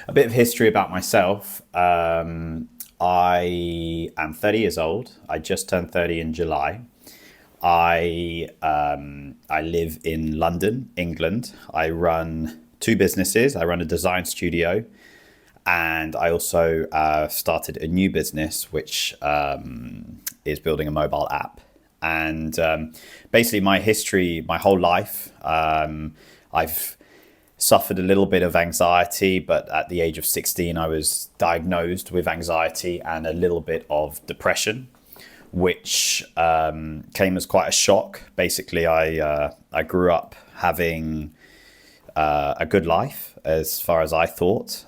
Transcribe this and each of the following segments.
a bit of history about myself. I am 30 years old. I just turned 30 in July. I live in London, England. I run two businesses. I run a design studio, and I also started a new business, which is building a mobile app. And basically, my history, my whole life, I've suffered a little bit of anxiety, but at the age of 16, I was diagnosed with anxiety and a little bit of depression, which came as quite a shock. Basically, I grew up having a good life as far as I thought.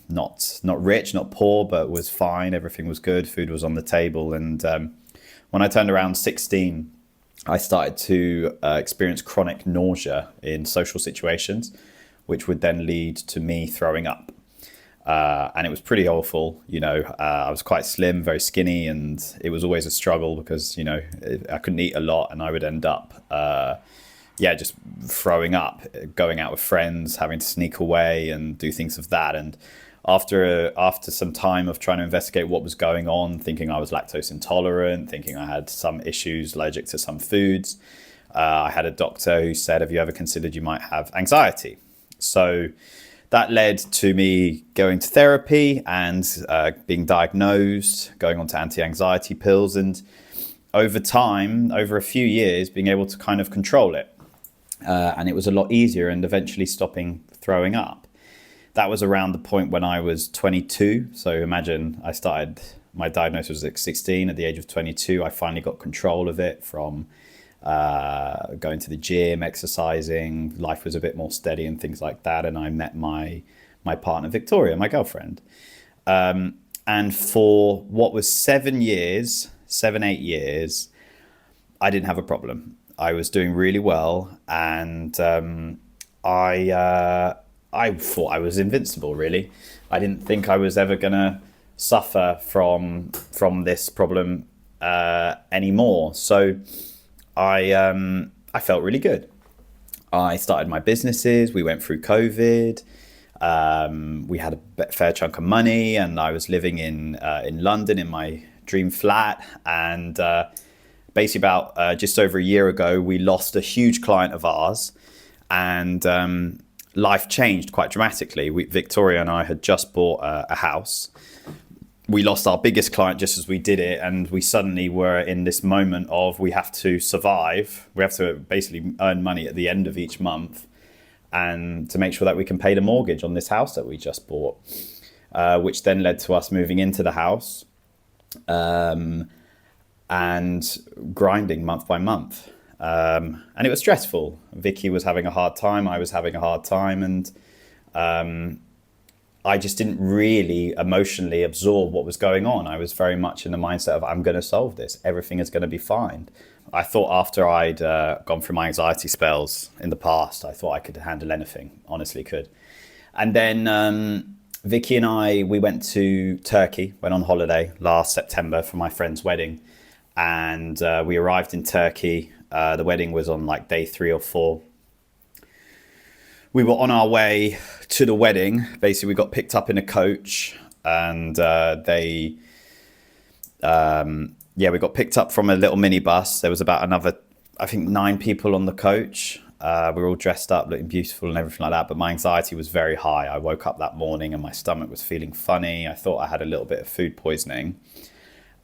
Not rich, not poor, but was fine. Everything was good. Food was on the table. And when I turned around 16, I started to experience chronic nausea in social situations, which would then lead to me throwing up. And it was pretty awful. I was quite slim, very skinny, and it was always a struggle because, I couldn't eat a lot and I would end up, just throwing up, going out with friends, having to sneak away and do things of that. And after some time of trying to investigate what was going on, thinking I was lactose intolerant, thinking I had some issues allergic to some foods, I had a doctor who said, have you ever considered you might have anxiety? So that led to me going to therapy and being diagnosed, going on to anti-anxiety pills, and over time, over a few years, being able to kind of control it. And it was a lot easier, and eventually stopping throwing up. That was around the point when I was 22. So imagine my diagnosis was at 16. At the age of 22, I finally got control of it from going to the gym, exercising. Life was a bit more steady and things like that. And I met my partner, Victoria, my girlfriend. And for what was 7, 8 years, I didn't have a problem. I was doing really well. And I thought I was invincible, really. I didn't think I was ever going to suffer from this problem anymore. So I felt really good. I started my businesses. We went through COVID. We had a fair chunk of money, and I was living in London in my dream flat. And basically, about just over a year ago, we lost a huge client of ours, and life changed quite dramatically. Victoria and I had just bought a house. We lost our biggest client just as we did it, and we suddenly were in this moment of we have to survive. We have to basically earn money at the end of each month, and to make sure that we can pay the mortgage on this house that we just bought, which then led to us moving into the house and grinding month by month. And it was stressful. Vicky was having a hard time. I was having a hard time. And I just didn't really emotionally absorb what was going on. I was very much in the mindset of, I'm going to solve this. Everything is going to be fine. I thought after I'd gone through my anxiety spells in the past, I thought I could handle anything, honestly could. And then Vicky and we went to Turkey, went on holiday last September for my friend's wedding. And we arrived in Turkey. The wedding was on like day 3 or 4. We were on our way to the wedding. Basically, we got picked up in a coach, and we got picked up from a little minibus. There was about another, I think, 9 people on the coach. We were all dressed up, looking beautiful and everything like that. But my anxiety was very high. I woke up that morning and my stomach was feeling funny. I thought I had a little bit of food poisoning.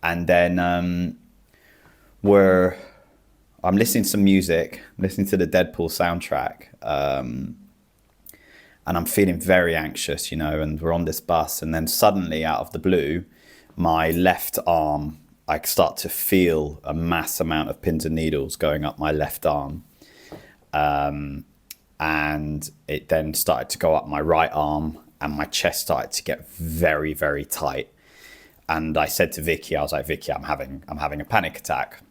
And then I'm listening to some music, I'm listening to the Deadpool soundtrack, and I'm feeling very anxious, and we're on this bus, and then suddenly out of the blue, my left arm, I start to feel a mass amount of pins and needles going up my left arm. And it then started to go up my right arm, and my chest started to get very, very tight. And I said to Vicky, I was like, Vicky, I'm having a panic attack.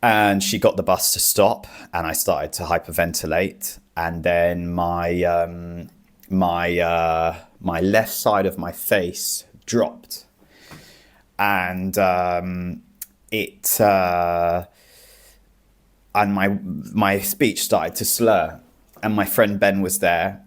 And she got the bus to stop, and I started to hyperventilate. And then my left side of my face dropped, and my speech started to slur. And my friend Ben was there,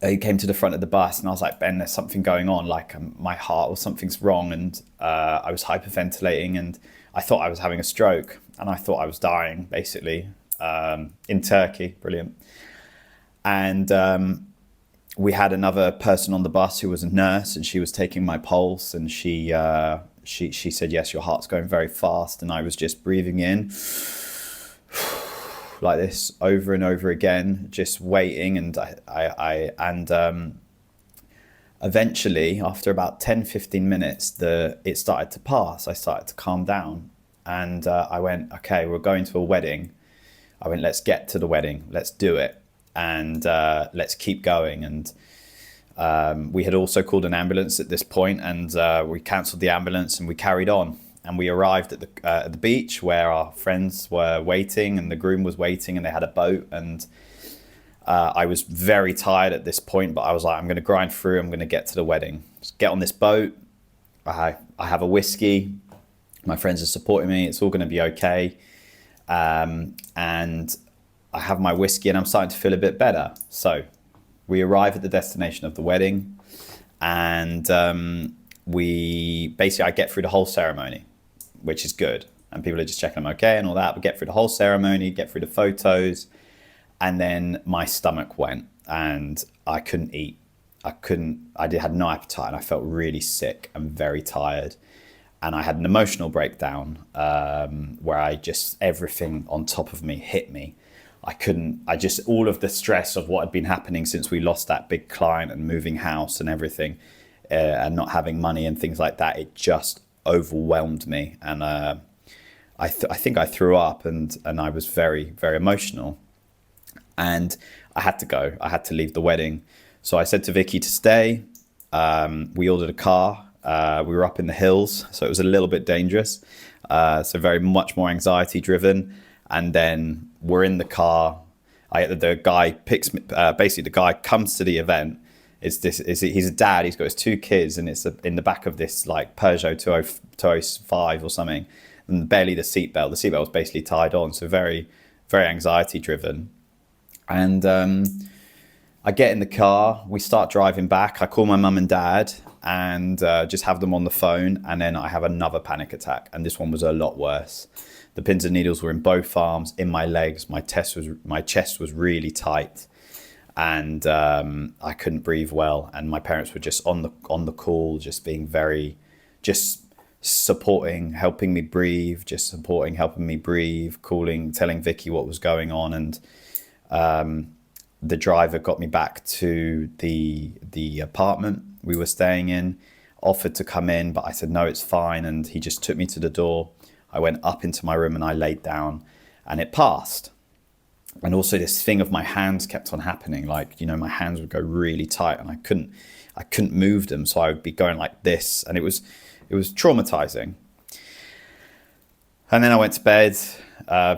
he came to the front of the bus, and I was like, Ben, there's something going on, like my heart or something's wrong. And I was hyperventilating, and I thought I was having a stroke, and I thought I was dying, basically, in Turkey. Brilliant. And we had another person on the bus who was a nurse, and she was taking my pulse, and she said, yes, your heart's going very fast. And I was just breathing in like this over and over again, just waiting. And eventually, after about 10-15 minutes, it started to pass. I started to calm down, and I went, okay, we're going to a wedding. I went, let's get to the wedding, let's do it, and let's keep going. And we had also called an ambulance at this point, and we cancelled the ambulance, and we carried on. And we arrived at the beach where our friends were waiting, and the groom was waiting, and they had a boat. And I was very tired at this point, but I was like, I'm going to grind through. I'm going to get to the wedding. Just get on this boat. I have a whiskey. My friends are supporting me. It's all going to be okay. And I have my whiskey, and I'm starting to feel a bit better. So we arrive at the destination of the wedding, and I get through the whole ceremony, which is good. And people are just checking I'm okay and all that. We get through the whole ceremony, get through the photos, and then my stomach went, and I couldn't eat. I had no appetite, and I felt really sick and very tired. And I had an emotional breakdown where everything on top of me hit me. All of the stress of what had been happening since we lost that big client and moving house and everything, and not having money and things like that, it just overwhelmed me. And I think I threw up, and I was very, very emotional. And I had to go. I had to leave the wedding. So I said to Vicky to stay. We ordered a car. We were up in the hills, so it was a little bit dangerous. So very much more anxiety driven. And then we're in the car. The guy picks me. Basically, the guy comes to the event. He's a dad. He's got his two kids, and it's in the back of this like Peugeot 205 or something, and barely the seatbelt. The seatbelt was basically tied on. So very, very anxiety driven. And I get in the car. We start driving back. I call my mum and dad, and just have them on the phone. And then I have another panic attack, and this one was a lot worse. The pins and needles were in both arms, in my legs. My chest was really tight, and I couldn't breathe well. And my parents were just on the call, just being just supporting, helping me breathe, calling, telling Vicky what was going on. And the driver got me back to the apartment we were staying in, offered to come in, but I said, no, it's fine. And he just took me to the door. I went up into my room, and I laid down, and it passed. And also this thing of my hands kept on happening. Like, my hands would go really tight, and I couldn't move them. So I would be going like this, and it was traumatizing. And then I went to bed.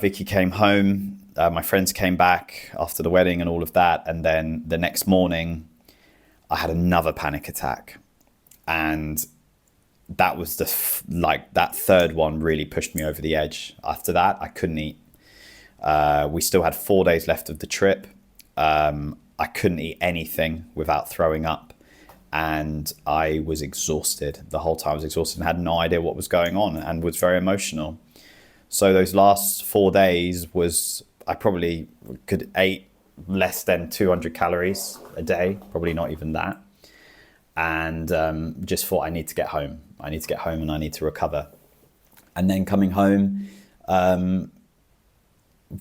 Vicky came home. My friends came back after the wedding and all of that. And then the next morning I had another panic attack, and that was that third one really pushed me over the edge. After that, I couldn't eat. We still had 4 days left of the trip. I couldn't eat anything without throwing up, and I was exhausted. The whole time I was exhausted and had no idea what was going on, and was very emotional. So those last 4 days I probably could eat less than 200 calories a day, probably not even that. And just thought, I need to get home. And I need to recover. And then coming home,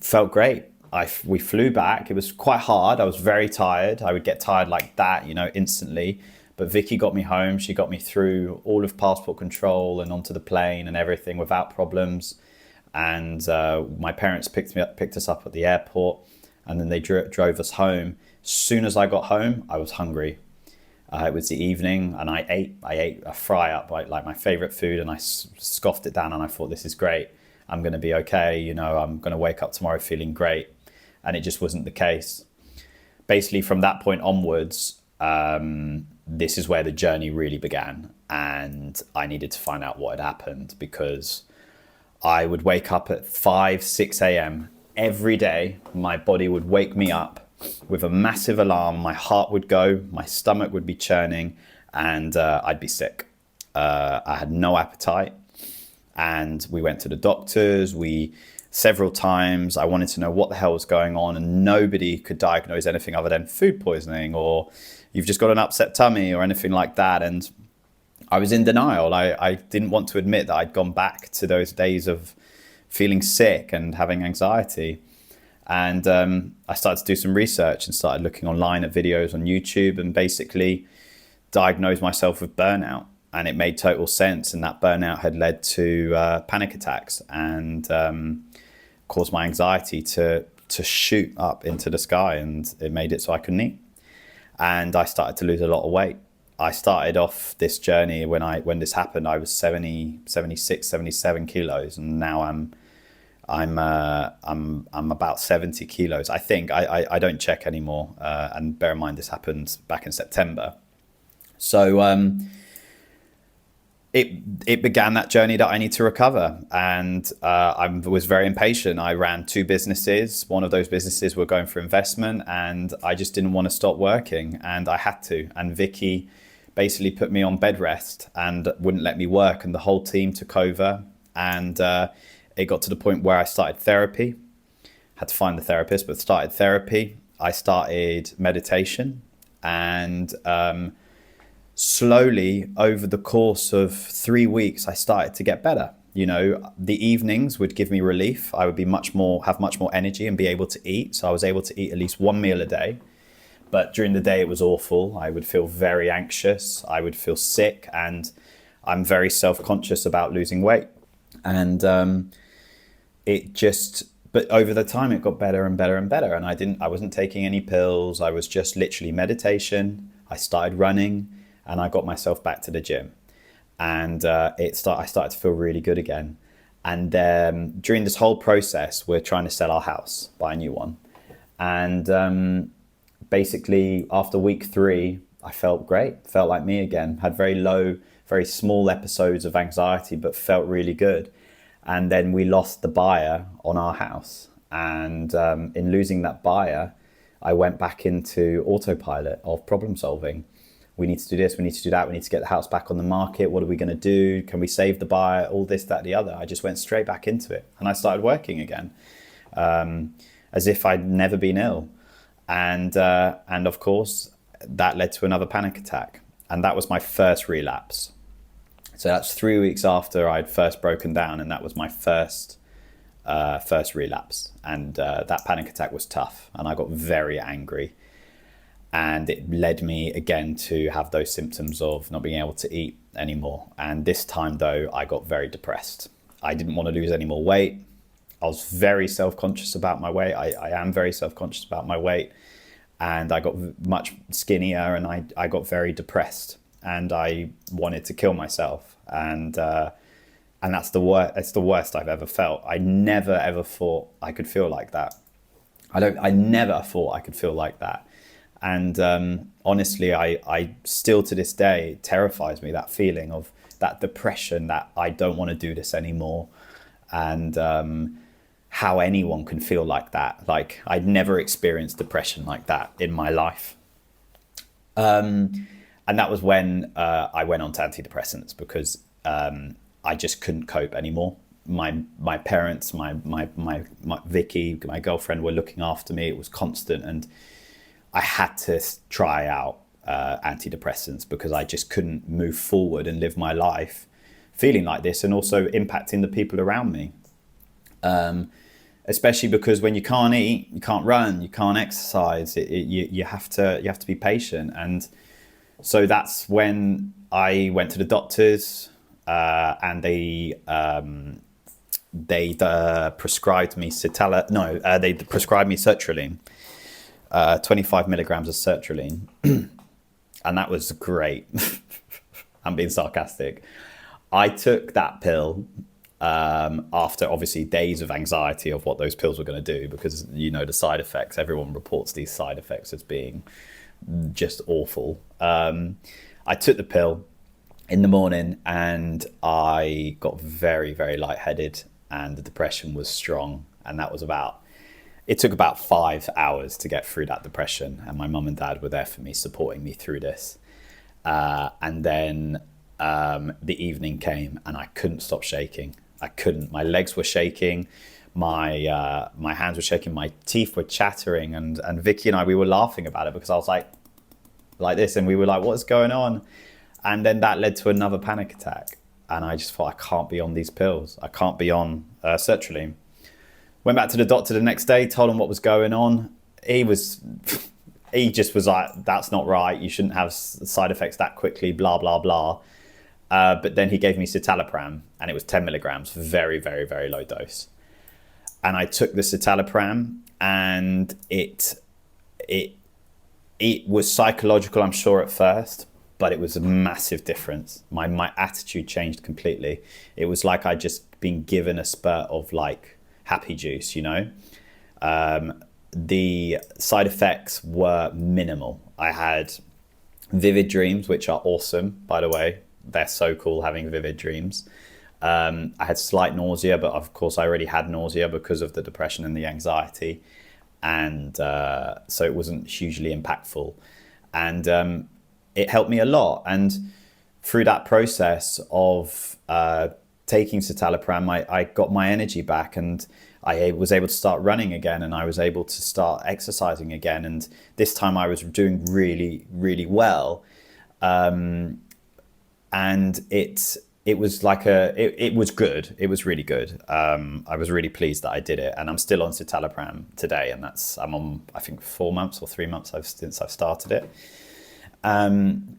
felt great. We flew back. It was quite hard. I was very tired. I would get tired like that, instantly. But Vicky got me home. She got me through all of passport control and onto the plane and everything without problems. And my parents picked us up at the airport, and then they drove us home. As soon as I got home, I was hungry. It was the evening, and I ate a fry up, like my favorite food, and I scoffed it down, and I thought, this is great. I'm going to be okay. I'm going to wake up tomorrow feeling great. And it just wasn't the case. Basically, from that point onwards, this is where the journey really began. And I needed to find out what had happened, because I would wake up at 5, 6 a.m. every day. My body would wake me up with a massive alarm. My heart would go, my stomach would be churning, and I'd be sick. I had no appetite, and we went to the doctors. Several times I wanted to know what the hell was going on, and nobody could diagnose anything other than food poisoning, or you've just got an upset tummy, or anything like that. And I was in denial. I didn't want to admit that I'd gone back to those days of feeling sick and having anxiety. And I started to do some research and started looking online at videos on YouTube, and basically diagnosed myself with burnout. And it made total sense. And that burnout had led to panic attacks, and caused my anxiety to shoot up into the sky, and it made it so I couldn't eat. And I started to lose a lot of weight. I started off this journey when this happened, I was 76, 77 kilos, and now I'm about 70 kilos. I think I don't check anymore. And bear in mind, this happened back in September. So it began that journey that I need to recover. And I was very impatient. I ran 2 businesses. One of those businesses were going for investment, and I just didn't want to stop working, and I had to. And Vicky basically put me on bed rest and wouldn't let me work, and the whole team took over. And it got to the point where I started therapy. Had to find the therapist, but started therapy. I started meditation, and slowly over the course of 3 weeks, I started to get better. The evenings would give me relief. I would have much more energy and be able to eat. So I was able to eat at least 1 meal a day. But during the day, it was awful. I would feel very anxious. I would feel sick, and I'm very self-conscious about losing weight. And but over the time, it got better and better and better. And I wasn't taking any pills. I was just literally meditation. I started running, and I got myself back to the gym, and I started to feel really good again. And during this whole process, we're trying to sell our house, buy a new one. And basically after week 3, I felt great, felt like me again, had very low, very small episodes of anxiety, but felt really good. And then we lost the buyer on our house. And in losing that buyer, I went back into autopilot of problem solving. We need to do this, we need to do that, we need to get the house back on the market. What are we going to do? Can we save the buyer? All this, that, the other. I just went straight back into it, and I started working again, as if I'd never been ill. And of course, that led to another panic attack, and that was my first relapse. So that's 3 weeks after I'd first broken down, and that was my first relapse. And that panic attack was tough, and I got very angry. And it led me again to have those symptoms of not being able to eat anymore. And this time, though, I got very depressed. I didn't want to lose any more weight. I was very self-conscious about my weight. I am very self-conscious about my weight. And I got much skinnier, and I got very depressed. And I wanted to kill myself. And that's the worst. It's the worst I've ever felt. I never, ever thought I could feel like that. I never thought I could feel like that. And honestly, I still to this day, it terrifies me, that feeling of that depression, that I don't want to do this anymore. And how anyone can feel like that. Like, I'd never experienced depression like that in my life. And that was when I went on to antidepressants, because I just couldn't cope anymore. My parents, my Vicky, my girlfriend, were looking after me. It was constant, and I had to try out antidepressants because I just couldn't move forward and live my life feeling like this, and also impacting the people around me. Especially because when you can't eat, you can't run, you can't exercise, you have to be patient. And so that's when I went to the doctors, and they prescribed me they prescribed me sertraline. 25 milligrams of sertraline. And that was great. I'm being sarcastic. I took that pill after obviously days of anxiety of what those pills were going to do, because the side effects, everyone reports these side effects as being just awful. I took the pill in the morning, and I got very, very lightheaded, and the depression was strong. And that was about it took about 5 hours to get through that depression, and my mum and dad were there for me, supporting me through this. And then the evening came, and I couldn't stop shaking. I couldn't. My legs were shaking, my hands were shaking, my teeth were chattering, and Vicky and I, we were laughing about it because I was like this, and we were like, what's going on? And then that led to another panic attack, and I just thought, I can't be on these pills. I can't be on sertraline. Went back to the doctor the next day, told him what was going on. He just was like, that's not right. You shouldn't have side effects that quickly, blah, blah, blah. But then he gave me citalopram, and it was 10 milligrams, very, very, very low dose. And I took the citalopram, and it was psychological, I'm sure, at first, but it was a massive difference. My attitude changed completely. It was like I'd just been given a spurt of like happy juice, you know? The side effects were minimal. I had vivid dreams, which are awesome, by the way. They're so cool having vivid dreams. I had slight nausea, but of course I already had nausea because of the depression and the anxiety. And so it wasn't hugely impactful. And it helped me a lot. And through that process of taking citalopram, I got my energy back, and I was able to start running again, and I was able to start exercising again. And this time I was doing really, really well. And it was like it was good. It was really good. I was really pleased that I did it, and I'm still on citalopram today, and I'm on, I think, 4 months or 3 months since I've started it. And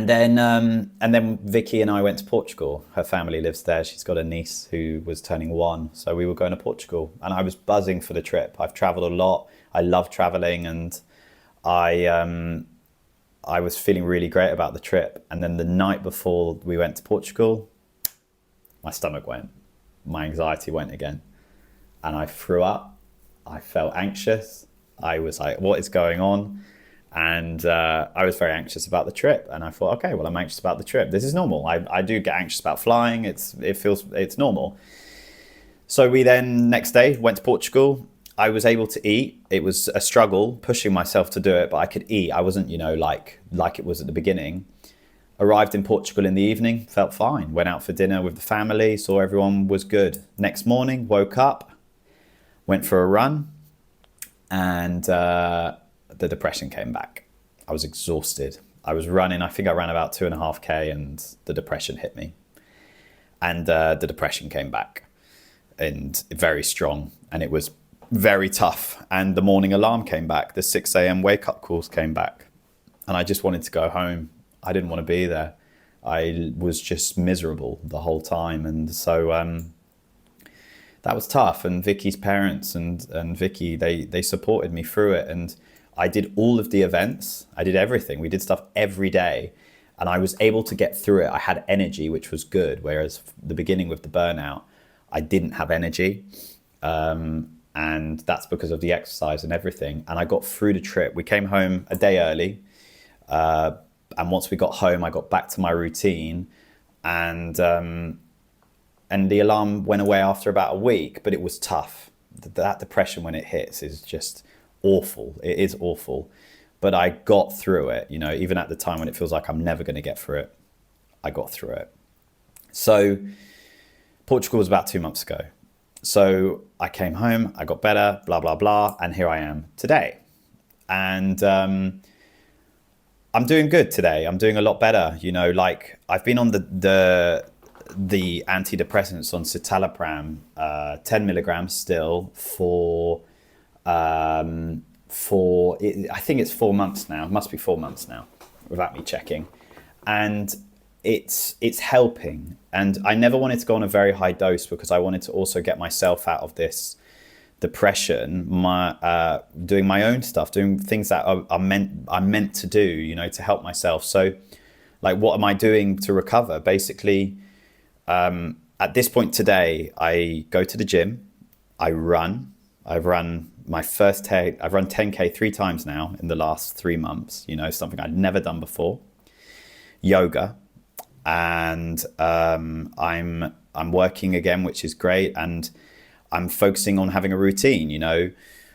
then Vicky and I went to Portugal. Her family lives there. She's got a niece who was turning 1, so we were going to Portugal, and I was buzzing for the trip. I've traveled a lot. I love traveling, and I was feeling really great about the trip. And then the night before we went to Portugal, my stomach went. My anxiety went again. And I threw up. I felt anxious. I was like, what is going on? And I was very anxious about the trip. And I thought, okay, well, I'm anxious about the trip. This is normal. I do get anxious about flying. It's normal. So we then next day went to Portugal. I was able to eat. It was a struggle pushing myself to do it, but I could eat. I wasn't, like it was at the beginning. Arrived in Portugal in the evening, felt fine. Went out for dinner with the family, saw everyone was good. Next morning, woke up, went for a run, and the depression came back. I was exhausted. I was running. I think I ran about 2.5K, and the depression hit me. And the depression came back, and very strong, and it was very tough. And the morning alarm came back. The 6 a.m. wake up calls came back, and I just wanted to go home. I didn't want to be there. I was just miserable the whole time. And so that was tough. And Vicky's parents and Vicky, they supported me through it. And I did all of the events. I did everything. We did stuff every day, and I was able to get through it. I had energy, which was good. Whereas the beginning with the burnout, I didn't have energy. And that's because of the exercise and everything. And I got through the trip. We came home a day early. And once we got home, I got back to my routine. And the alarm went away after about a week, but it was tough. That depression, when it hits, is just awful. It is awful. But I got through it, even at the time when it feels like I'm never going to get through it. I got through it. So Portugal was about 2 months ago. So I came home, I got better, blah, blah, blah. And here I am today. And I'm doing good today. I'm doing a lot better. I've been on the antidepressants on citalopram, 10 milligrams still I think it's 4 months now. It must be 4 months now without me checking. And it's helping. And I never wanted to go on a very high dose because I wanted to also get myself out of this depression, doing my own stuff, doing things that I'm meant to do, to help myself. So what am I doing to recover? Basically, at this point today, I go to the gym, I've run I've run 10K 3 times now in the last 3 months, something I'd never done before. Yoga. And I'm working again, which is great. And I'm focusing on having a routine,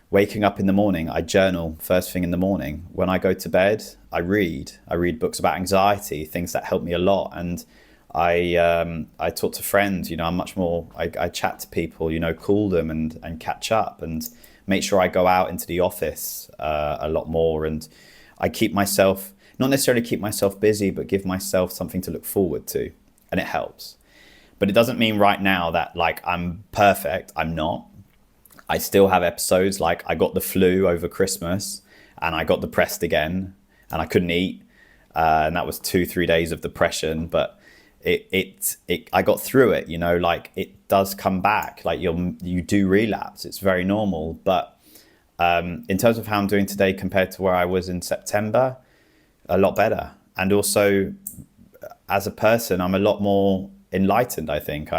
Waking up in the morning, I journal first thing in the morning. When I go to bed, I read. I read books about anxiety, things that help me a lot. And I talk to friends. I'm much more. I chat to people. Call them and catch up and make sure I go out into the office a lot more. And I keep myself, not necessarily keep myself busy, but give myself something to look forward to, and it helps. But it doesn't mean right now that like I'm perfect. I'm not. I still have episodes like I got the flu over Christmas and I got depressed again and I couldn't eat. And that was 2-3 days of depression, but I got through it, like it does come back, like you do relapse. It's very normal. But in terms of how I'm doing today compared to where I was in September, a lot better. And also as a person, I'm a lot more enlightened, I think.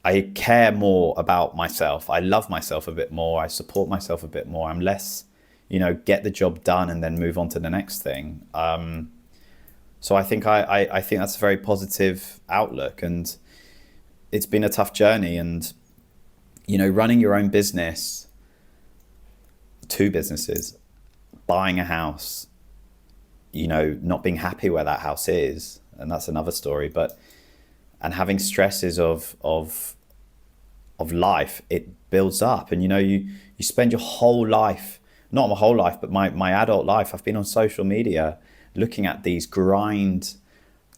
I care more about myself. I love myself a bit more. I support myself a bit more. I'm less, get the job done and then move on to the next thing. So I think I think that's a very positive outlook, and it's been a tough journey. And running your own business, 2 businesses, buying a house, not being happy where that house is, and that's another story. And having stresses of life, it builds up. And you spend your whole life, not my whole life, but my adult life, I've been on social media looking at these grind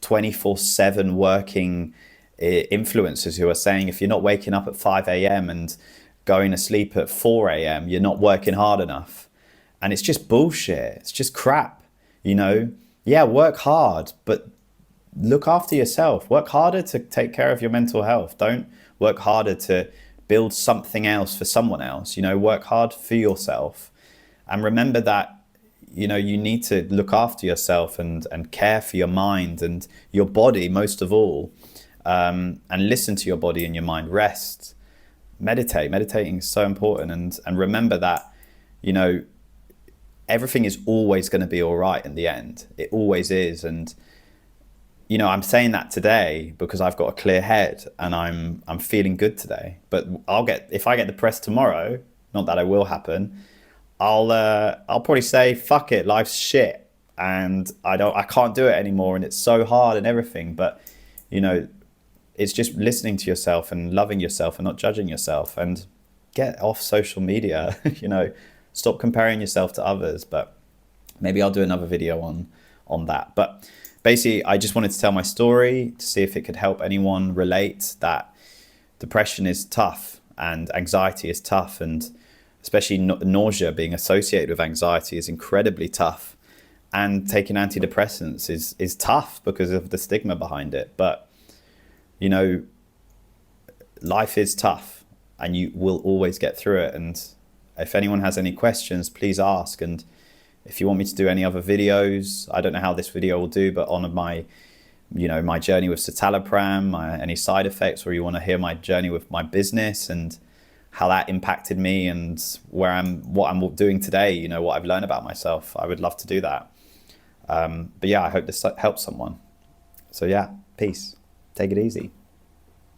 24/7 working influencers who are saying if you're not waking up at 5 a.m. and going to sleep at 4 a.m., you're not working hard enough. And it's just bullshit. It's just crap. Yeah, work hard, but look after yourself. Work harder to take care of your mental health. Don't work harder to build something else for someone else. Work hard for yourself. And remember that, you need to look after yourself and care for your mind and your body most of all. And listen to your body and your mind. Rest. Meditate. Meditating is so important. And remember that, everything is always going to be all right in the end. It always is. And I'm saying that today because I've got a clear head and I'm feeling good today. But if I get depressed tomorrow, not that it will happen, I'll probably say, fuck it, life's shit and I can't do it anymore and it's so hard and everything. But it's just listening to yourself and loving yourself and not judging yourself, and get off social media. Stop comparing yourself to others. But maybe I'll do another video on that. But basically, I just wanted to tell my story to see if it could help anyone relate that depression is tough and anxiety is tough, and especially nausea being associated with anxiety is incredibly tough. And taking antidepressants is tough because of the stigma behind it. But, life is tough and you will always get through it. And if anyone has any questions, please ask. And if you want me to do any other videos, I don't know how this video will do, but on my journey with Citalopram, any side effects, or you want to hear my journey with my business and how that impacted me and what I'm doing today, what I've learned about myself, I would love to do that. But yeah, I hope this helps someone. So yeah, peace. Take it easy.